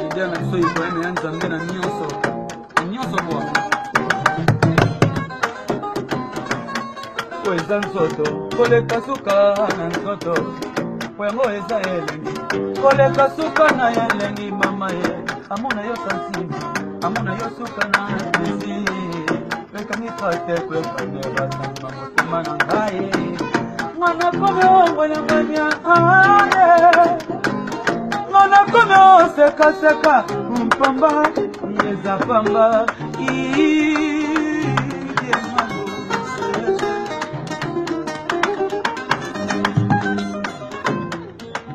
idea na so Ibrahim ya nzambe na nyonso kwa Kweza nsoto koleka suka na nsoto Kwengo eza elengi koleka suka na elengi mama ye amuna yo santima amuna yo suka na ezi Weka nipate kweka neba santima motima na ngaye Mwana kome ongwele mwenya aye Mwana kome seka seka mpamba Yeza pamba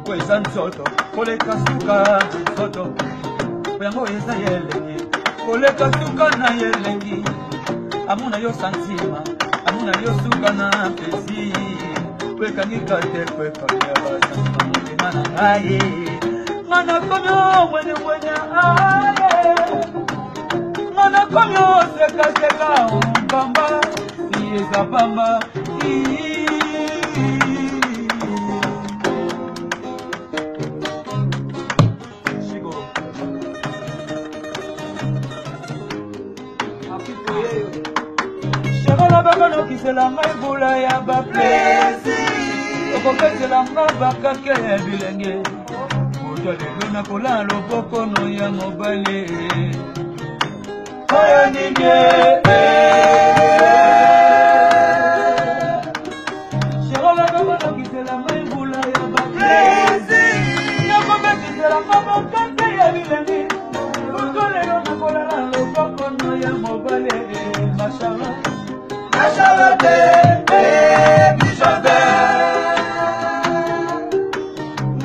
Kweza nsoto koleka suka nsoto Kwengo eza yelengi koleka suka na yelengi Amuna yo santima amuna yo suka na pesi Kweka nikate kweka neba santima motima na ngaye Mwana komyo mwenye aye Mwana komyo seka seka mpamba Yeza pamba Shagala bagano kisela maibula ya ba plaisir Okokesela mabakake ya bilenge Ujole na kola loboko no ya mobile Oya ninge Shagala bagano kisela maibula ya ba plaisir Okokesela mabakake ya bilenge Ujole na kola loboko no ya mobile Mashallah Achalote, bichote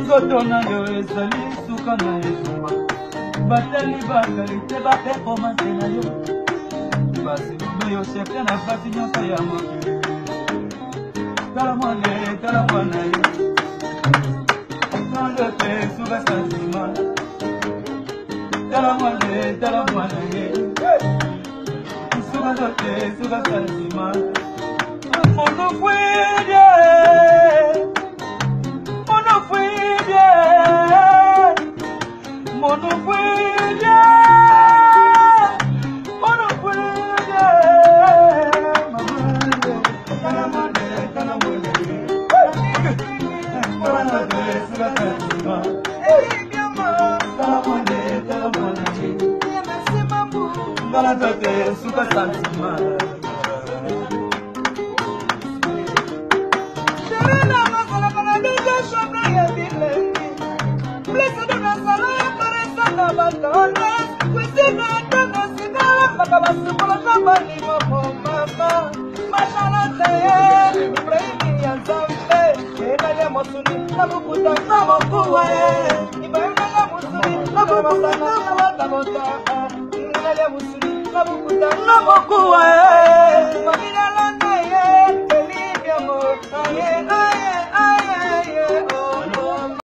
Ngotona yo ezali suka na ezuma Bateli bakalite bate komante na yo Basi yo sekte na basi nyonso ya mokili Tala mwana yo Ngalote suka sanzima Tala mwana yo Suga santima Mono fuide Mono fuide Mono fuide Mono fuide Suga santima Galatote suka santima Sherena makola kana doja shobra ya bile Blessed na sala ya paresa na batona Kwesina tano sigala Makabasikola kama ni mama Mashalate Ibrahimi ya zambe Ena ya mosuni Nabukuta na mokuwa Ibrahimi ya mosuni Nabukuta na watamota Nale musuli nabukuta nabokuwa